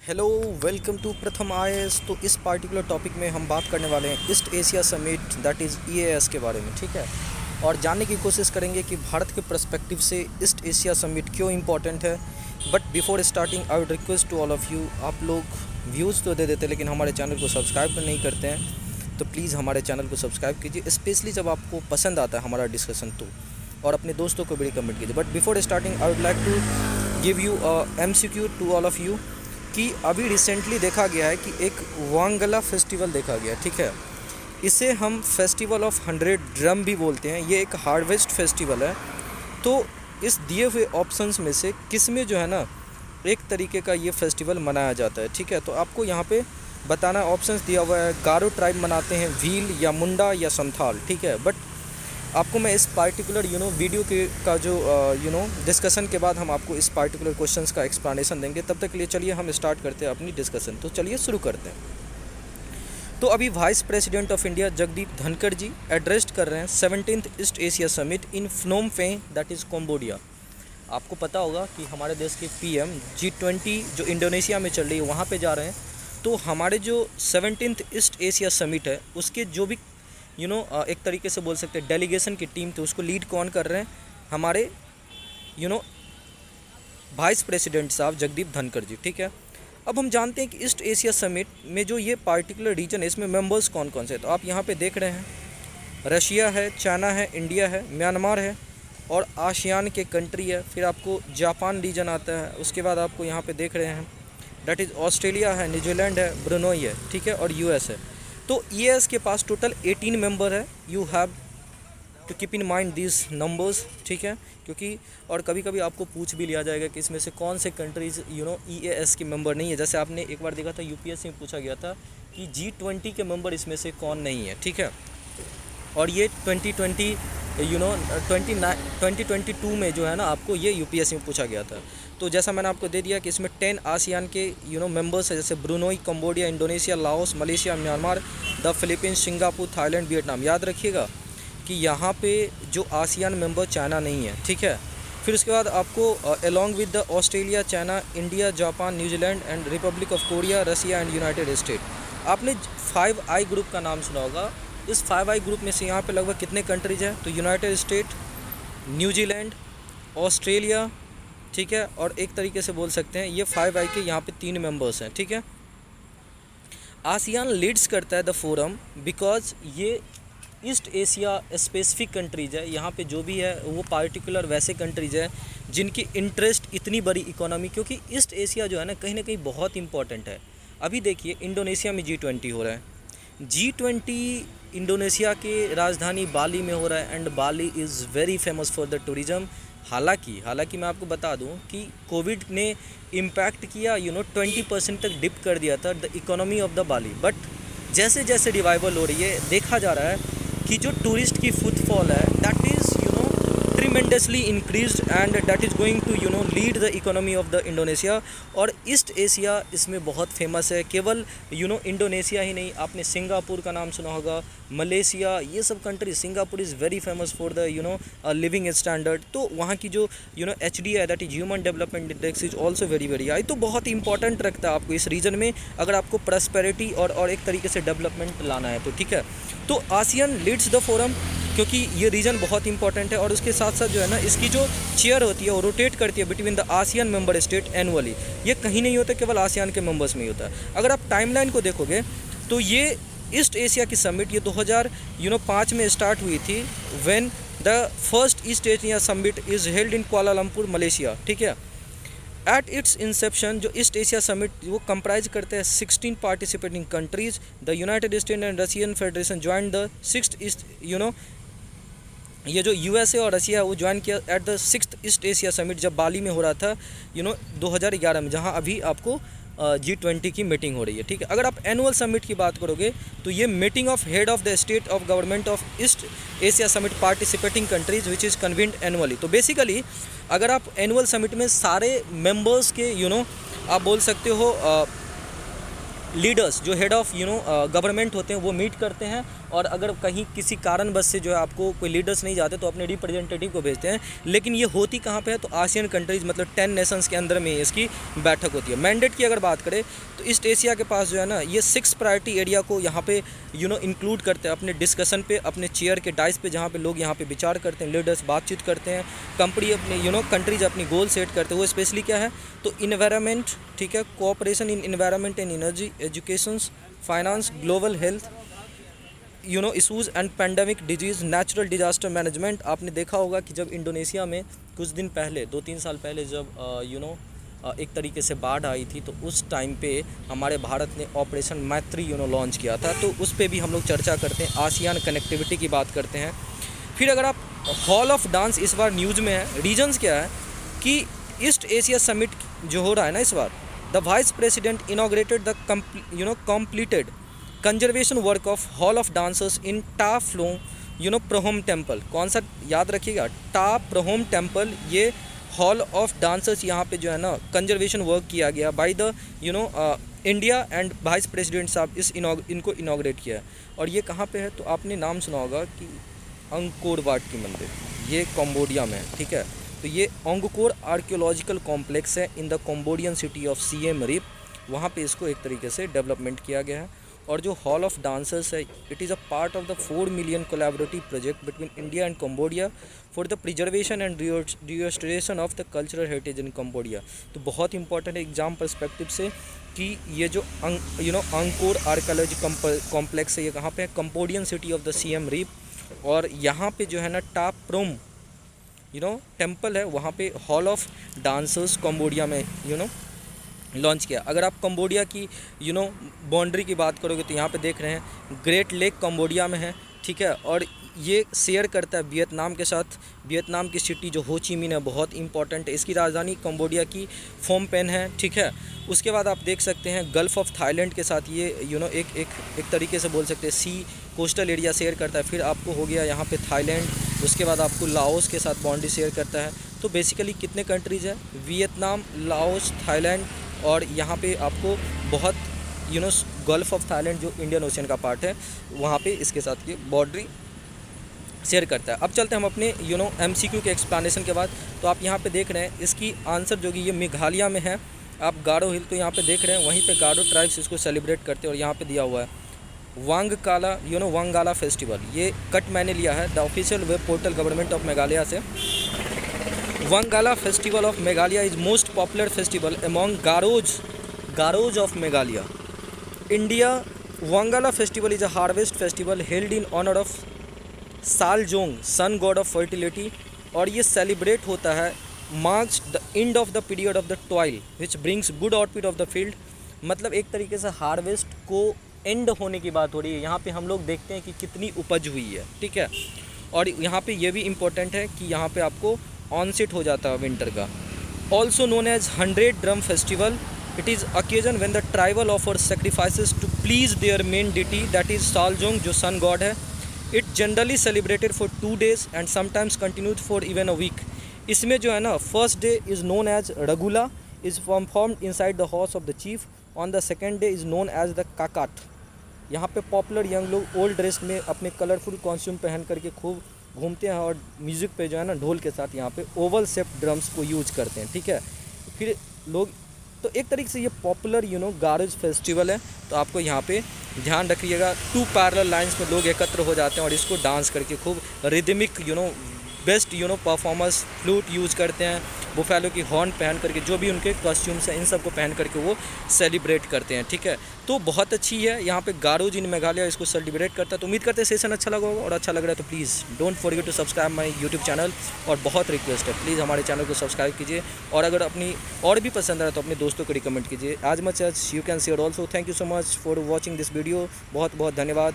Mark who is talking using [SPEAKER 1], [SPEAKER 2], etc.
[SPEAKER 1] Hello, welcome to प्रथम IAS. तो इस पार्टिकुलर टॉपिक में हम बात करने वाले हैं east Asia summit that is EAS के बारे में, ठीक है। और जानने की कोशिश करेंगे कि भारत के पर्सपेक्टिव से ईस्ट एशिया समिट क्यों इम्पोर्टेंट है। But before starting I would request to all of you, आप लोग व्यूज़ तो दे देते लेकिन हमारे चैनल को सब्सक्राइब नहीं करते हैं, तो प्लीज़ हमारे चैनल को सब्सक्राइब कीजिए, स्पेशली जब आपको पसंद आता है हमारा डिस्कशन तो, और अपने दोस्तों को भी रिकमेंड कीजिए। But before starting I would like to give you MCQ to all of you कि अभी रिसेंटली देखा गया है कि एक वांगला फेस्टिवल देखा गया, ठीक है। इसे हम फेस्टिवल ऑफ 100 ड्रम भी बोलते हैं। ये एक हार्वेस्ट फेस्टिवल है। तो इस दिए हुए ऑप्शंस में से किस में जो है ना एक तरीके का ये फेस्टिवल मनाया जाता है, ठीक है। तो आपको यहाँ पे बताना ऑप्शंस दिया हुआ है। गारो ट्राइब मनाते हैं, भील या मुंडा या संथाल, ठीक है। बट आपको मैं इस पार्टिकुलर वीडियो के का जो डिस्कशन के बाद हम आपको इस पार्टिकुलर क्वेश्चंस का एक्सप्लेनेशन देंगे। तब तक के लिए चलिए हम स्टार्ट करते हैं अपनी डिस्कशन। तो चलिए शुरू करते हैं। तो अभी vice president of India Jagdeep Dhankhar ji address कर रहे हैं 17th East Asia summit in Phnom Penh that is Cambodia. आपको पता होगा कि हमारे देश के PM G20 जो इंडोनेशिया में चल रही है वहाँ पे जा रहे हैं। तो हमारे जो 17th ईस्ट एशिया समिट है उसके जो भी एक तरीके से बोल सकते हैं डेलीगेशन की टीम, तो उसको लीड कौन कर रहे हैं? हमारे वाइस प्रेसिडेंट साहब जगदीप धनखड़ जी, ठीक है। अब हम जानते हैं कि ईस्ट एशिया समिट में जो ये पार्टिकुलर रीजन है इसमें मेंबर्स कौन कौन से हैं। तो आप यहाँ पे देख रहे हैं रशिया है, चाइना है, इंडिया है, म्यांमार है और आसियान के कंट्री है। फिर आपको जापान रीजन आता है। उसके बाद आपको यहाँ पे देख रहे हैं डेट इज़ ऑस्ट्रेलिया है, न्यूजीलैंड है, ब्रुनोई है, ठीक है, और US है। तो EAS के पास टोटल 18 मेंबर है। You have to keep in mind this numbers, ठीक है। क्योंकि और कभी कभी आपको पूछ भी लिया जाएगा कि इसमें से कौन से कंट्रीज़ EAS के मेंबर नहीं है। जैसे आपने एक बार देखा था UPSC में पूछा गया था कि G20 के मेंबर इसमें से कौन नहीं है, ठीक है। और ये 2022 में जो है ना आपको ये UPSC में पूछा गया था। तो जैसा मैंने आपको दे दिया कि इसमें 10 आसियान के मेंबर्स है, जैसे Brunei, Cambodia, Indonesia, Laos, Malaysia, Myanmar, the Philippines, Singapore, Thailand, Vietnam. याद रखिएगा कि यहाँ पे जो आसियान मेंबर चाइना नहीं है, ठीक है। फिर उसके बाद आपको along with the Australia, China, India, Japan, New Zealand and Republic of Korea, Russia and United State. आपने 5I ग्रुप का नाम सुना होगा। इस 5I ग्रुप में से यहाँ पे लगभग कितने कंट्रीज़ हैं? तो यूनाइटेड स्टेट, न्यूजीलैंड, ऑस्ट्रेलिया, ठीक है, और एक तरीके से बोल सकते हैं ये 5I के यहाँ पे 3 मेंबर्स हैं, ठीक है। आसियान लीड्स करता है द फोरम बिकॉज ये ईस्ट एशिया स्पेसिफिक कंट्रीज़ है। यहाँ पे जो भी है वो पार्टिकुलर वैसे कंट्रीज़ है जिनकी इंटरेस्ट इतनी बड़ी इकोनॉमी, क्योंकि ईस्ट एशिया जो है ना कहीं बहुत इंपॉर्टेंट है। अभी देखिए इंडोनेशिया में G20 हो रहा है। G20 इंडोनेशिया के राजधानी बाली में हो रहा है and Bali is very famous for the tourism. हालांकि मैं आपको बता दूं कि कोविड ने इम्पैक्ट किया 20% तक डिप कर दिया था the economy of the Bali. But जैसे जैसे रिवाइवल हो रही है देखा जा रहा है कि जो टूरिस्ट की फुटफॉल है that is tremendously increased and that is going to lead the economy of the Indonesia. और ईस्ट एशिया इसमें बहुत फेमस है। केवल इंडोनेशिया ही नहीं, आपने सिंगापुर का नाम सुना होगा, मलेशिया, ये सब country. Singapore is very famous for the living standard. तो वहाँ की जो HDI है that is human development index is also very very high. तो बहुत इंपॉर्टेंट रखता है आपको इस रीजन में अगर आपको प्रॉस्पेरिटी और एक तरीके से डेवलपमेंट लाना है तो, ठीक है। तो आसियान लीड्स द फोरम क्योंकि ये रीजन बहुत इंपॉर्टेंट है। और उसके साथ साथ जो है ना इसकी जो चेयर होती है वो रोटेट करती है between the ASEAN member state annually. ये कहीं नहीं होता, केवल आसियान के मेंबर्स में ही होता है। अगर आप टाइमलाइन को देखोगे तो ये ईस्ट एशिया की समिट ये 2005 में स्टार्ट हुई थी when the first east Asia summit is held in Kuala Lumpur, Malaysia, ठीक है। एट इट्स इंसेप्शन जो ईस्ट एशिया समिट वो कंप्राइज करते हैं 16 participating countries. The United state and Russian federation join the 6th east ये जो USA और Russia है वो ज्वाइन किया at the 6th east Asia summit जब बाली में हो रहा था 2011 में, जहां अभी आपको G20 की मीटिंग हो रही है, ठीक है। अगर आप एनुअल समिट की बात करोगे तो ये meeting of head of the state of government of east Asia summit participating countries which is convened annually. तो बेसिकली अगर आप एनुअल समिट में सारे मेंबर्स के आप बोल सकते हो लीडर्स जो हेड ऑफ गवर्नमेंट होते हैं वो मीट करते हैं और अगर कहीं किसी कारणवश से जो है आपको कोई लीडर्स नहीं जाते तो अपने रिप्रेजेंटेटिव को भेजते हैं। लेकिन ये होती कहाँ पे है, तो आसियान कंट्रीज़ मतलब 10 नेशंस के अंदर में इसकी बैठक होती है। मैंडेट की अगर बात करें तो ईस्ट एशिया के पास जो है ना ये 6 प्रायोरिटी एरिया को यहाँ पे इंक्लूड करते हैं अपने डिस्कशन पे, अपने चेयर के डाइस पे, जहाँ पे लोग यहाँ पे विचार करते हैं, लीडर्स बातचीत करते हैं, कंपनी अपने कंट्रीज अपनी गोल सेट करते हैं। वो स्पेशली क्या है, तो इन्वायरमेंट, ठीक है, cooperation in environment and energy, education, finance, global health, issues and pandemic disease, natural disaster management. आपने देखा होगा कि जब इंडोनेशिया में कुछ दिन पहले 2-3 साल पहले जब एक तरीके से बाढ़ आई थी, तो उस टाइम पे हमारे भारत ने ऑपरेशन मैत्री लॉन्च किया था, तो उस पर भी हम लोग चर्चा करते हैं, आसियान कनेक्टिविटी की बात करते हैं। फिर अगर आप हॉल ऑफ डांस इस बार न्यूज़ में है, रीजन्स क्या है कि ईस्ट एशिया समिट जो हो रहा है ना इस बार, the vice president inaugurated the completed conservation work of hall of dancers in Ta फ्लोंग प्रोहोम टेम्पल। कौन सा याद रखिएगा, टा प्रोहोम टेम्पल, ये हॉल ऑफ डांसर्स यहाँ पे जो है ना कंजर्वेशन वर्क किया गया by the India and vice president साहब इनको इनॉग्रेट किया है। और ये कहाँ पे है, तो आपने नाम सुना होगा कि अंगकोर वाट की मंदिर, ये कंबोडिया में है, ठीक है। तो ये अंगकोर आर्कियोलॉजिकल कॉम्प्लेक्स है in the Cambodian city of Siem Reap, वहाँ पे इसको एक तरीके से डेवलपमेंट किया गया है। और जो हॉल ऑफ डांसर्स है, it is a part of the 4 million collaborative project between India and Cambodia for the preservation and restoration of the cultural heritage in Cambodia. तो बहुत इंपॉर्टेंट है एग्जाम पर्सपेक्टिव से कि ये जो अंगकोर आर्कियोलॉजी कॉम्प्लेक्स है, ये कहाँ पे है, Cambodian city of the Siem Reap. और यहाँ पे जो है ना टा प्रोम टेम्पल है, वहाँ पे हॉल ऑफ डांसर्स कंबोडिया में लॉन्च किया। अगर आप कंबोडिया की बाउंड्री की बात करोगे तो यहाँ पे देख रहे हैं ग्रेट लेक कंबोडिया में है, ठीक है। और ये शेयर करता है वियतनाम के साथ। वियतनाम की सिटी जो हो ची मिन है बहुत इंपॉर्टेंट है, इसकी राजधानी कंबोडिया की फोम पेन है, ठीक है। उसके बाद आप देख सकते हैं गल्फ़ ऑफ थाईलैंड के साथ ये एक तरीके से बोल सकते हैं सी कोस्टल एरिया शेयर करता है। फिर आपको हो गया यहाँ पे थाईलैंड, उसके बाद आपको लाओस के साथ बाउंड्री शेयर करता है। तो बेसिकली कितने कंट्रीज़ है, वियतनाम, लाओस, थाईलैंड, और यहाँ पे आपको बहुत गल्फ़ ऑफ थाईलैंड जो इंडियन ओशन का पार्ट है, वहाँ पे इसके साथ ये बाउंड्री शेयर करता है। अब चलते हैं हम अपने MCQ के एक्सप्लेनेशन के बाद। तो आप यहाँ पे देख रहे हैं इसकी आंसर जो कि ये मेघालय में है। आप गारो हिल तो यहाँ पे देख रहे हैं, वहीं पे गारो ट्राइब्स इसको सेलिब्रेट करते हैं। और यहाँ पे दिया हुआ है वांगकाला वांगाला फेस्टिवल, ये कट मैंने लिया है the official web portal government of Meghalaya से। Wangala festival of Meghalaya is most popular festival among Garos of Meghalaya. India Wangala festival is a harvest festival held in honour of Saljong, sun god of fertility. और ये सेलिब्रेट होता है marks the end of the period of the toil which brings good output of the field. मतलब एक तरीके से harvest को and होने की बात हो रही है। यहाँ पे हम लोग देखते हैं कि कितनी उपज हुई है, ठीक है। और यहाँ पे ये भी इम्पोर्टेंट है कि यहाँ पे आपको ऑनसेट हो जाता है विंटर का। Also known as 100 drum festival, it is occasion when the tribal offer sacrifices to please their main deity that is Saljong जो सन गॉड है। It generally celebrated for 2 days and sometimes continued for even a week. इसमें जो है ना first day is known as Rugala, is performed inside the house of the chief. On the second day is known as the काकाट। यहाँ पे popular young लोग old dress में अपने colourful costume पहन करके खूब घूमते हैं और म्यूज़िक पे जो है ना ढोल के साथ यहाँ पे ओवल शेप ड्रम्स को यूज करते हैं, ठीक है। फिर लोग तो एक तरीके से ये पॉपुलर गारोज फेस्टिवल है। तो आपको यहाँ पे ध्यान रखिएगा 2 पैरेलल लाइंस में लोग एकत्र हो जाते हैं और इसको डांस करके खूब rhythmic best performers flute use करते हैं, बुफेलो की हॉर्न पहन करके, जो भी उनके कॉस्ट्यूम्स हैं इन सब को पहन करके वो सेलिब्रेट करते हैं, ठीक है। तो बहुत अच्छी है यहाँ पे गारोज इन मेघालय इसको सेलिब्रेट करता है। तो उम्मीद करते हैं सेशन अच्छा लगा होगा, और अच्छा लग रहा है तो please don't forget to subscribe my YouTube channel. और बहुत रिक्वेस्ट है प्लीज़ हमारे चैनल को सब्सक्राइब कीजिए, और अगर अपनी और भी पसंद आ रहा है तो अपने दोस्तों को रिकमेंड कीजिए। As much as you can share also. Thank you so much for watching this video. बहुत बहुत धन्यवाद।